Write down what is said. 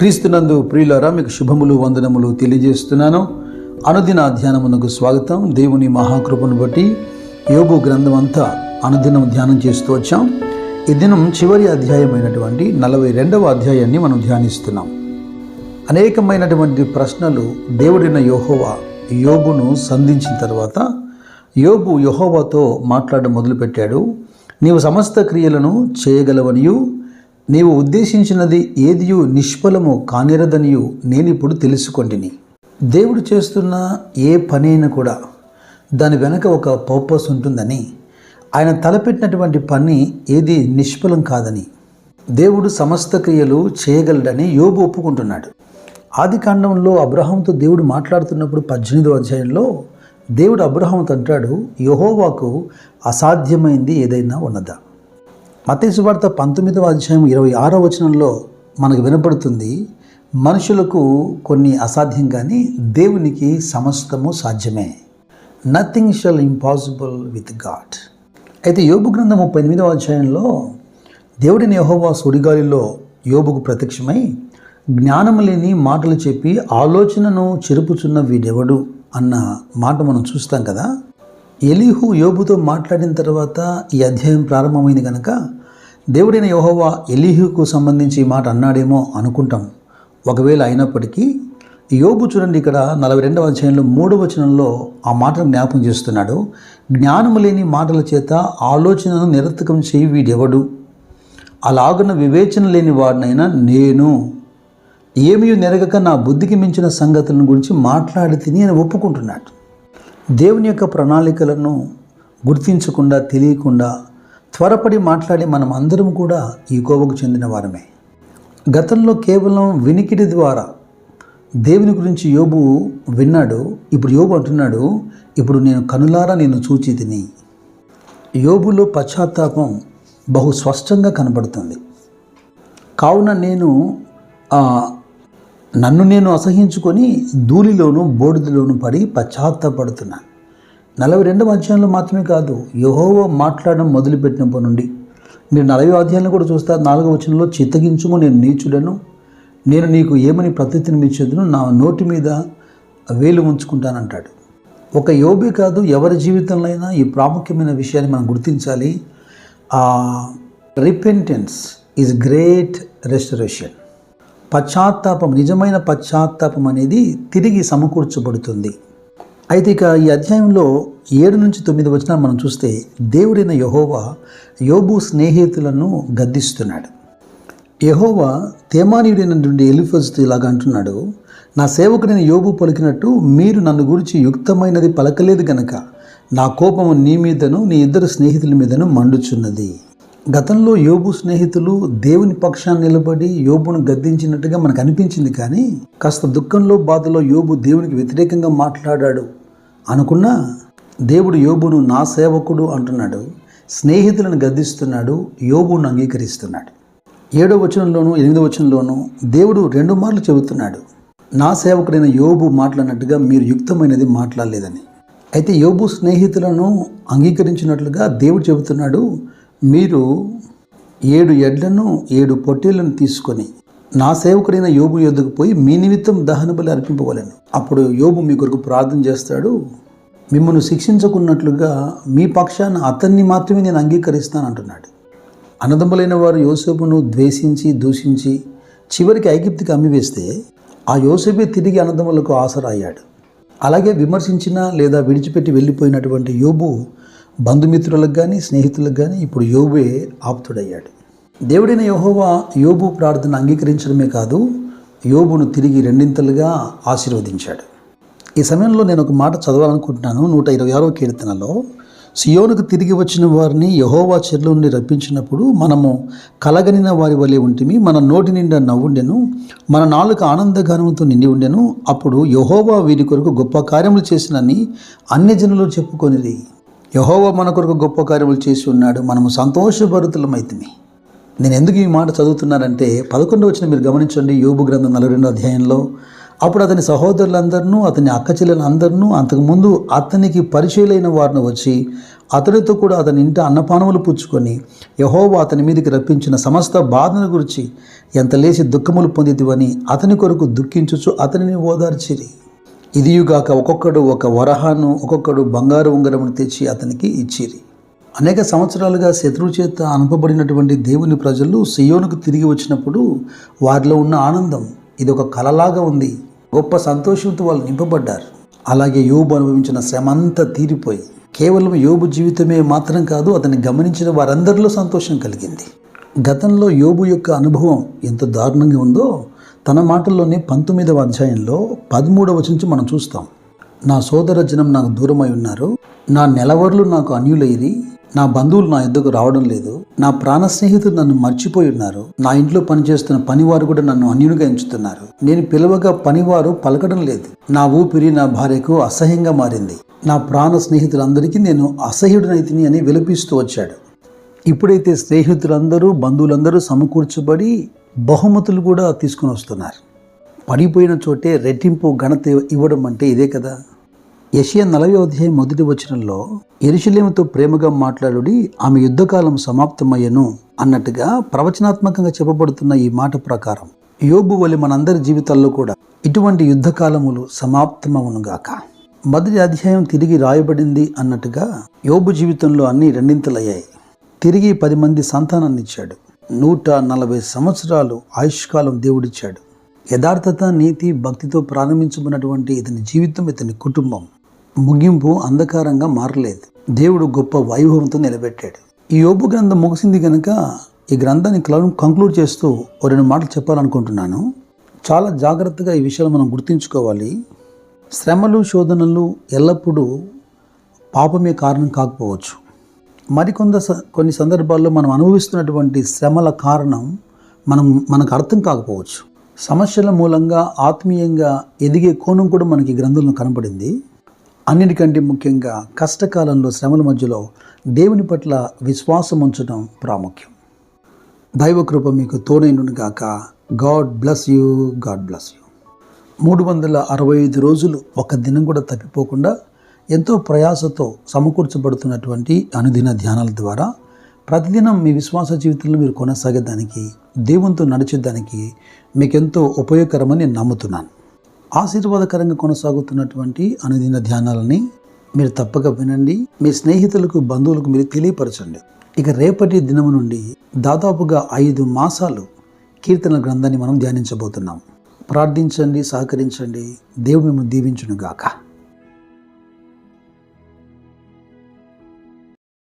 క్రీస్తునందు ప్రియులారా, మీకు శుభములు వందనములు తెలియజేస్తున్నాను. అనుదిన ధ్యానమునకు స్వాగతం. దేవుని మహాకృపను బట్టి యోబు గ్రంథం అంతా అనుదినం ధ్యానం చేస్తూ వచ్చాం. ఈ దినం చివరి అధ్యాయమైనటువంటి 42వ అధ్యాయాన్ని మనం ధ్యానిస్తున్నాం. అనేకమైనటువంటి ప్రశ్నలు దేవుడైన యెహోవా యోబును సంధించిన తర్వాత యోబు యెహోవాతో మాట్లాడడం మొదలుపెట్టాడు. నీవు సమస్త క్రియలను చేయగలవనియు నీవు ఉద్దేశించినది ఏదియు నిష్ఫలము కానిరదనియు నేనిప్పుడు తెలుసుకొంటిని. దేవుడు చేస్తున్న ఏ పనైనా కూడా దాని వెనక ఒక పర్పస్ ఉంటుందని, ఆయన తలపెట్టినటువంటి పని ఏది నిష్ఫలం కాదని, దేవుడు సమస్త క్రియలు చేయగలడని యోబు ఒప్పుకుంటున్నాడు. ఆది కాండంలో అబ్రహాంతో దేవుడు మాట్లాడుతున్నప్పుడు 18వ అధ్యాయంలో దేవుడు అబ్రహాంతో అంటాడు, యెహోవాకు అసాధ్యమైంది ఏదైనా ఉన్నదా? మత్తయి సువార్త 19వ అధ్యాయం 26వ వచనంలో మనకు వినపడుతుంది, మనుషులకు కొన్ని అసాధ్యం కానీ దేవునికి సమస్తము సాధ్యమే. Nothing shall impossible with God. అయితే యోబు గ్రంథం 38వ అధ్యాయంలో దేవుడిని యెహోవా సుడిగాలిలో యోబుకు ప్రత్యక్షమై జ్ఞానము లేని మాటలు చెప్పి ఆలోచనను చెరుపుచున్న వీడెవడు అన్న మాట మనం చూస్తాం కదా. ఎలీహు యోబుతో మాట్లాడిన తర్వాత ఈ అధ్యాయం ప్రారంభమైంది కనుక దేవుడైన యెహోవా ఎలీహుకు సంబంధించి ఈ మాట అన్నాడేమో అనుకుంటాం. ఒకవేళ అయినప్పటికీ యోబు చూడండి, ఇక్కడ 42వ అధ్యాయంలో 3వ వచనంలో ఆ మాటను జ్ఞాపకం చేస్తున్నాడు. జ్ఞానము లేని మాటల చేత ఆలోచనను నిరర్థకం చేయి వీడెవడు? అలాగున వివేచన లేని వాడినైనా నేను ఏమీ నెరగక నా బుద్ధికి మించిన సంగతులను గురించి మాట్లాడి తిని అని ఒప్పుకుంటున్నాడు. దేవుని యొక్క ప్రణాళికలను గుర్తించకుండా, తెలియకుండా త్వరపడి మాట్లాడి మనం అందరం కూడా ఈ కోవకు చెందిన వారమే. గతంలో కేవలం వినికిడి ద్వారా దేవుని గురించి యోబు విన్నాడు. ఇప్పుడు యోబు అంటున్నాడు, ఇప్పుడు నేను కనులారా నేను చూచి తిని. యోబులో పశ్చాత్తాపం బహు స్పష్టంగా కనబడుతుంది. కావున నన్ను నేను అసహించుకొని ధూళిలోను బూడిదలోను పడి పశ్చాత్తాపడుతున్నాను. 42వ అధ్యాయంలో మాత్రమే కాదు, యెహోవా మాట్లాడడం మొదలుపెట్టినప్పటి నుండి మీరు 40వ అధ్యాయంలో కూడా చూస్తారు. 4వ వచనంలో చిత్తగించుము, నేను నీచుడను, నేను నీకు ఏమని ప్రత్యుత్తరం ఇచ్చేందును, నా నోటి మీద వేలు ఉంచుకుంటానంటాడు. ఒక యోబే కాదు, ఎవరి జీవితంలో అయినా ఈ ప్రాముఖ్యమైన విషయాన్ని మనం గుర్తించాలి. Repentance is great restoration. పశ్చాత్తాపం, నిజమైన పశ్చాత్తాపం అనేది తిరిగి సమకూర్చబడుతుంది. అయితే ఇక ఈ అధ్యాయంలో 7 నుంచి 9 వచనాలు మనం చూస్తే దేవుడైన యెహోవా యోబు స్నేహితులను గద్దిస్తున్నాడు. యెహోవా తేమానీయుడైనటువంటి ఎలీఫజుతో ఇలాగ అంటున్నాడు, నా సేవకుడైన యోబు పలికినట్టు మీరు నన్ను గురించి యుక్తమైనది పలకలేదు గనక నా కోపము నీ మీదను నీ ఇద్దరు స్నేహితుల మీదను మండుచున్నది. గతంలో యోబు స్నేహితులు దేవుని పక్షాన్ని నిలబడి యోబును గద్దించినట్టుగా మనకు అనిపించింది. కానీ కాస్త దుఃఖంలో బాధలో యోబు దేవునికి వ్యతిరేకంగా మాట్లాడాడు అనుకున్నా, దేవుడు యోబును నా సేవకుడు అంటున్నాడు, స్నేహితులను గద్దిస్తున్నాడు, యోబును అంగీకరిస్తున్నాడు. 7వ వచనంలోను 8వ వచనంలోను దేవుడు 2 మార్లు చెబుతున్నాడు, నా సేవకుడైన యోబు మాట్లాడినట్టుగా మీరు యుక్తమైనది మాట్లాడలేదని. అయితే యోబు స్నేహితులను అంగీకరించినట్లుగా దేవుడు చెబుతున్నాడు, మీరు 7 ఎడ్లను 7 పొట్టేళ్లను తీసుకొని నా సేవకుడైన యోబు యొద్దకు పోయి మీ నిమిత్తం దహన బలి అర్పింపవలెను. అప్పుడు యోబు మీ కొరకు ప్రార్థన చేస్తాడు, మిమ్మల్ని శిక్షించకున్నట్లుగా మీ పక్షాన అతన్ని మాత్రమే నేను అంగీకరిస్తాను అంటున్నాడు. అన్నదమ్ములైన వారు యోసేపును ద్వేషించి దూషించి చివరికి ఐగుప్తుకి అమ్మివేస్తే ఆ యోసేపే తిరిగి అన్నదమ్ములకు ఆసరాయ్యాడు. అలాగే విమర్శించిన లేదా విడిచిపెట్టి వెళ్ళిపోయినటువంటి యోబు బంధుమిత్రులకు కానీ స్నేహితులకు కానీ ఇప్పుడు యోబే ఆప్తుడయ్యాడు. దేవుడైన యెహోవా యోబు ప్రార్థన అంగీకరించడమే కాదు, యోబును తిరిగి 2 ఆశీర్వదించాడు. ఈ సమయంలో నేను ఒక మాట చదవాలనుకుంటున్నాను. 126వ కీర్తనలో, సియోనుకు తిరిగి వచ్చిన వారిని యెహోవా చెర్ల నుండి రప్పించినప్పుడు మనము కలగనిన వారి వలె ఉంటిమి, మన నోటి నిండా నవ్వుండెను, మన నాలుక ఆనందగానంతో నిండి ఉండెను. అప్పుడు యెహోవా వీరి కొరకు గొప్ప కార్యములు చేసినని అన్యజనులు చెప్పుకొనిరి. యెహోవా మన కొరకు గొప్ప కార్యములు చేసి ఉన్నాడు, మనము సంతోషభరితులమైతిమి. నేను ఎందుకు ఈ మాట చదువుతున్నానంటే 11వ వచనం మీరు గమనించండి. యోబు గ్రంథం 42వ అధ్యాయంలో, అప్పుడు అతని సహోదరులందరినూ అతని అక్క చెల్లెలందరినూ అంతకుముందు అతనికి పరిచయులైన వారిని వచ్చి అతనితో కూడా అతని ఇంట అన్నపానములు పుచ్చుకొని యెహోవా అతని మీదకి రప్పించిన సమస్త బాధను గురించి ఎంత లేచి దుఃఖములు పొందితివని అతని కొరకు దుఃఖించుచు అతనిని ఓదార్చిరి. ఇదియుగాక ఒక్కొక్కడు ఒక వరహాను ఒక్కొక్కడు బంగారు ఉంగరమును తెచ్చి అతనికి ఇచ్చిరి. అనేక సంవత్సరాలుగా శత్రువు చేత అనుపబడినటువంటి దేవుని ప్రజలు సియోనుకు తిరిగి వచ్చినప్పుడు వారిలో ఉన్న ఆనందం ఇది ఒక కలలాగా ఉంది. గొప్ప సంతోషంతో వాళ్ళు నింపబడ్డారు. అలాగే యోబు అనుభవించిన శ్రమ అంతా తీరిపోయి కేవలం యోబు జీవితమే మాత్రం కాదు, అతన్ని గమనించిన వారందరిలో సంతోషం కలిగింది. గతంలో యోబు యొక్క అనుభవం ఎంత దారుణంగా ఉందో తన మాటల్లోనే 19వ అధ్యాయంలో 13వ వచనం మనం చూస్తాం. నా సోదర జనం నాకు దూరమై ఉన్నారు, నా నెలవర్లు నాకు అన్యులైరి, నా బంధువులు నా ఎద్దుకు రావడం లేదు, నా ప్రాణ స్నేహితులు నన్ను మర్చిపోయి ఉన్నారు, నా ఇంట్లో పనిచేస్తున్న పనివారు కూడా నన్ను అన్యునిగా ఎంచుతున్నారు, నేను పిలవగా పనివారు పలకడం లేదు, నా ఊపిరి నా భార్యకు అసహ్యంగా మారింది, నా ప్రాణ స్నేహితులందరికీ నేను అసహ్యుడినైతిని అని విలపిస్తూ వచ్చాడు. ఇప్పుడైతే స్నేహితులందరూ బంధువులందరూ సమకూర్చబడి బహుమతులు కూడా తీసుకుని వస్తున్నారు. పడిపోయిన చోటే రెట్టింపు ఘనత ఇవ్వడం అంటే ఇదే కదా. యెషయా 40వ అధ్యాయం 1వ వచనంలో యెరూషలేముతో ప్రేమగా మాట్లాడుడి, ఆమె యుద్ధకాలం సమాప్తమయ్యను అన్నట్టుగా ప్రవచనాత్మకంగా చెప్పబడుతున్న ఈ మాట ప్రకారం యోబు వలె మనందరి జీవితాల్లో కూడా ఇటువంటి యుద్ధకాలములు సమాప్తమవునుగాక. మొదటి అధ్యాయం తిరిగి రాయబడింది అన్నట్టుగా యోబు జీవితంలో అన్ని రెండింతలయ్యాయి. తిరిగి 10 మంది సంతానాన్ని ఇచ్చాడు. 140 సంవత్సరాలు ఆయుష్కాలం దేవుడిచ్చాడు. యథార్థత, నీతి, భక్తితో ప్రారంభించబడినటువంటి ఇతని జీవితం, ఇతని కుటుంబం ముగింపు అంధకారంగా మారలేదు. దేవుడు గొప్ప వైభవంతో నిలబెట్టాడు. ఈ యోబు గ్రంథం ముగిసింది కనుక ఈ గ్రంథాన్ని కంక్లూడ్ చేస్తూ 2 మాటలు చెప్పాలనుకుంటున్నాను. చాలా జాగ్రత్తగా ఈ విషయాలు మనం గుర్తుంచుకోవాలి. శ్రమలు, శోధనలు ఎల్లప్పుడూ పాపమే కారణం కాకపోవచ్చు. కొన్ని సందర్భాల్లో మనం అనుభవిస్తున్నటువంటి శ్రమల కారణం మనకు అర్థం కాకపోవచ్చు. సమస్యల మూలంగా ఆత్మీయంగా ఎదిగే కోణం కూడా మనకి గ్రంథంలో కనబడింది. అన్నిటికంటే ముఖ్యంగా కష్టకాలంలో, శ్రమల మధ్యలో దేవుని పట్ల విశ్వాసం ఉంచడం ప్రాముఖ్యం. దైవకృప మీకు తోడైనను గాక. God bless you. God bless you. 365 రోజులు ఒక దినం కూడా తప్పిపోకుండా ఎంతో ప్రయాసతో సమకూర్చబడుతున్నటువంటి అనుదిన ధ్యానాల ద్వారా ప్రతిదినం మీ విశ్వాస జీవితంలో మీరు కొనసాగేదానికి, దేవునితో నడిచేదానికి మీకెంతో ఉపయోగకరమని నేను నమ్ముతున్నాను. ఆశీర్వాదకరంగా కొనసాగుతున్నటువంటి అనుదిన ధ్యానాలని మీరు తప్పక వినండి. మీ స్నేహితులకు, బంధువులకు మీరు తెలియపరచండి. ఇక రేపటి దినము నుండి దాదాపుగా 5 మాసాలు కీర్తన గ్రంథాన్ని మనం ధ్యానించబోతున్నాం. ప్రార్థించండి, సహకరించండి. దేవుడు మిమ్మల్ని దీవించును గాక.